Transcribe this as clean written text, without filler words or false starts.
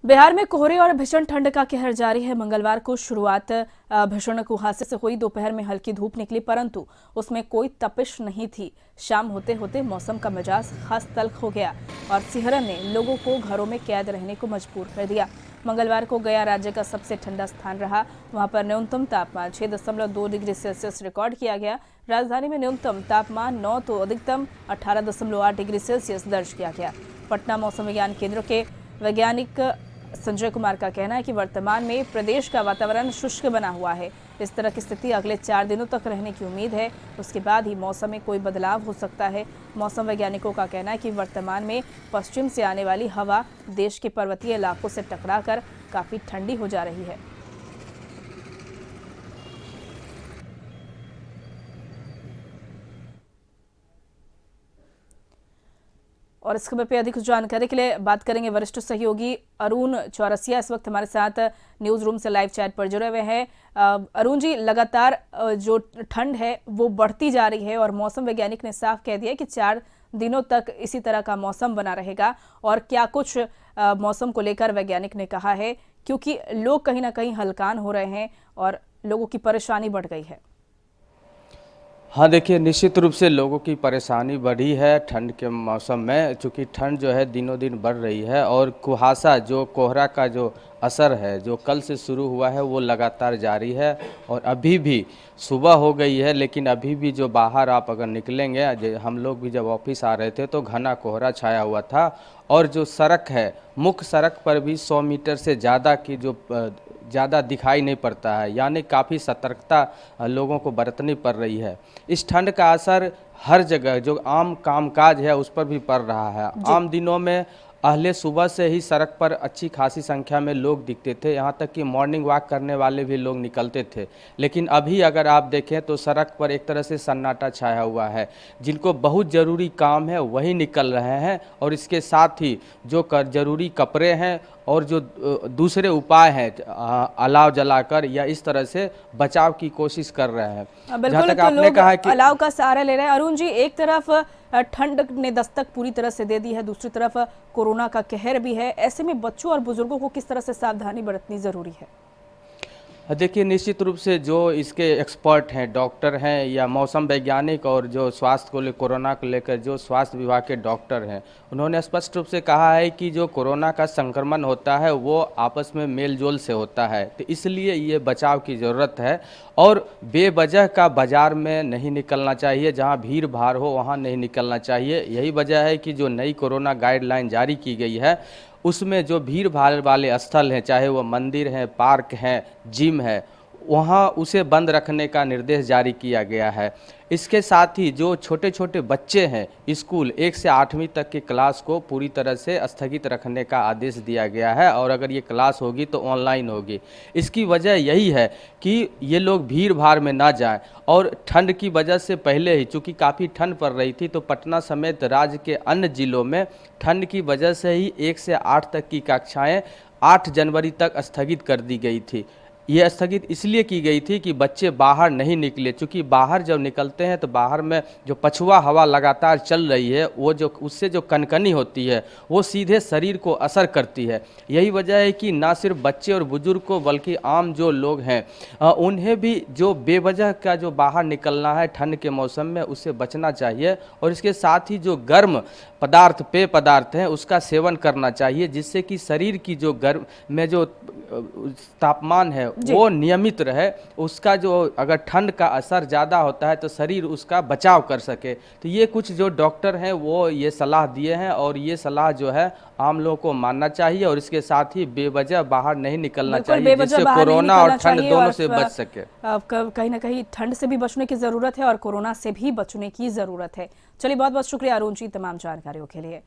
बिहार में कोहरे और भीषण ठंड का कहर जारी है। मंगलवार को शुरुआत भीषण कुहासे से हुई। दोपहर में हल्की धूप निकली, परंतु उसमें कोई तपिश नहीं थी। शाम होते होते मौसम का मिजाज खास तल्ख हो गया और सिहरन ने लोगों को घरों में कैद रहने को मजबूर कर दिया। मंगलवार को गया राज्य का सबसे ठंडा स्थान रहा। वहां पर न्यूनतम तापमान 6.2 डिग्री सेल्सियस रिकॉर्ड किया गया। राजधानी में न्यूनतम तापमान 9 तो अधिकतम 18.8 डिग्री सेल्सियस दर्ज किया गया। पटना मौसम विज्ञान केंद्र के वैज्ञानिक संजय कुमार का कहना है कि वर्तमान में प्रदेश का वातावरण शुष्क बना हुआ है। इस तरह की स्थिति अगले 4 दिनों तक रहने की उम्मीद है। उसके बाद ही मौसम में कोई बदलाव हो सकता है। मौसम वैज्ञानिकों का कहना है कि वर्तमान में पश्चिम से आने वाली हवा देश के पर्वतीय इलाकों से टकराकर काफी ठंडी हो जा रही है। और इस खबर पे अधिक जानकारी के लिए बात करेंगे वरिष्ठ सहयोगी अरुण चौरसिया। इस वक्त हमारे साथ न्यूज रूम से लाइव चैट पर जुड़े हुए हैं। अरुण जी, लगातार जो ठंड है वो बढ़ती जा रही है और मौसम वैज्ञानिक ने साफ कह दिया कि 4 दिनों तक इसी तरह का मौसम बना रहेगा। और क्या कुछ मौसम को लेकर वैज्ञानिक ने कहा है, क्योंकि लोग कहीं ना कहीं हलकान हो रहे हैं और लोगों की परेशानी बढ़ गई है। हाँ देखिए, निश्चित रूप से लोगों की परेशानी बढ़ी है ठंड के मौसम में, चूँकि ठंड जो है दिनों दिन बढ़ रही है और कुहासा जो कोहरा का जो असर है जो कल से शुरू हुआ है वो लगातार जारी है। और अभी भी सुबह हो गई है, लेकिन अभी भी जो बाहर आप अगर निकलेंगे, हम लोग भी जब ऑफिस आ रहे थे तो घना कोहरा छाया हुआ था। और जो सड़क है, मुख्य सड़क पर भी 100 मीटर से ज़्यादा की जो ज़्यादा दिखाई नहीं पड़ता है, यानी काफ़ी सतर्कता लोगों को बरतनी पड़ रही है। इस ठंड का असर हर जगह जो आम कामकाज है उस पर भी पड़ रहा है। आम दिनों में पहले सुबह से ही सड़क पर अच्छी खासी संख्या में लोग दिखते थे, यहाँ तक कि मॉर्निंग वॉक करने वाले भी लोग निकलते थे। लेकिन अभी अगर आप देखें तो सड़क पर एक तरह से सन्नाटा छाया हुआ है। जिनको बहुत ज़रूरी काम है वही निकल रहे हैं और इसके साथ ही जो जरूरी कपड़े हैं और जो दूसरे उपाय हैं अलाव जलाकर या इस तरह से बचाव की कोशिश कर रहे हैं। जहाँ तक आपने कहा कि अलाव का सहारा ले रहे हैं। अरुण जी, एक तरफ ठंड ने दस्तक पूरी तरह से दे दी है, दूसरी तरफ कोरोना का कहर भी है। ऐसे में बच्चों और बुजुर्गों को किस तरह से सावधानी बरतनी जरूरी है? देखिए, निश्चित रूप से जो इसके एक्सपर्ट हैं, डॉक्टर हैं या मौसम वैज्ञानिक और जो स्वास्थ्य को कोरोना को लेकर जो स्वास्थ्य विभाग के डॉक्टर हैं, उन्होंने स्पष्ट रूप से कहा है कि जो कोरोना का संक्रमण होता है वो आपस में मेल जोल से होता है, तो इसलिए ये बचाव की ज़रूरत है। और बेवजह का बाज़ार में नहीं निकलना चाहिए, जहाँ भीड़ भाड़ हो वहाँ नहीं निकलना चाहिए। यही वजह है कि जो नई कोरोना गाइडलाइन जारी की गई है उसमें जो भीड़ भाड़ वाले स्थल हैं, चाहे वो मंदिर हैं, पार्क हैं, जिम है, वहाँ उसे बंद रखने का निर्देश जारी किया गया है। इसके साथ ही जो छोटे छोटे बच्चे हैं, स्कूल 1 से 8वीं तक की क्लास को पूरी तरह से स्थगित रखने का आदेश दिया गया है और अगर ये क्लास होगी तो ऑनलाइन होगी। इसकी वजह यही है कि ये लोग भीड़ भाड़ में ना जाएं। और ठंड की वजह से पहले ही चूँकि काफ़ी ठंड पड़ रही थी तो पटना समेत राज्य के अन्य जिलों में ठंड की वजह से ही 1 से 8 तक की कक्षाएँ 8 जनवरी तक स्थगित कर दी गई थी। ये स्थगित इसलिए की गई थी कि बच्चे बाहर नहीं निकले, क्योंकि बाहर जब निकलते हैं तो बाहर में जो पछुआ हवा लगातार चल रही है वो जो उससे जो कनकनी होती है वो सीधे शरीर को असर करती है। यही वजह है कि ना सिर्फ बच्चे और बुजुर्ग को बल्कि आम जो लोग हैं उन्हें भी जो बेवजह का जो बाहर निकलना है ठंड के मौसम में उससे बचना चाहिए। और इसके साथ ही जो गर्म पदार्थ, पेय पदार्थ हैं उसका सेवन करना चाहिए, जिससे कि शरीर की जो गर्म में जो तापमान है वो नियमित रहे। उसका जो अगर ठंड का असर ज़्यादा होता है तो शरीर उसका बचाव कर सके। तो ये कुछ जो डॉक्टर हैं वो ये सलाह दिए हैं और ये सलाह जो है आम लोगों को मानना चाहिए और इसके साथ ही बेवजह बाहर नहीं निकलना चाहिए, जिससे कोरोना और ठंड दोनों से बच सके। कहीं ना कहीं ठंड से भी बचने की जरूरत है और कोरोना से भी बचने की जरूरत है। चलिए, बहुत बहुत शुक्रिया अरुण जी तमाम जानकारियों के लिए।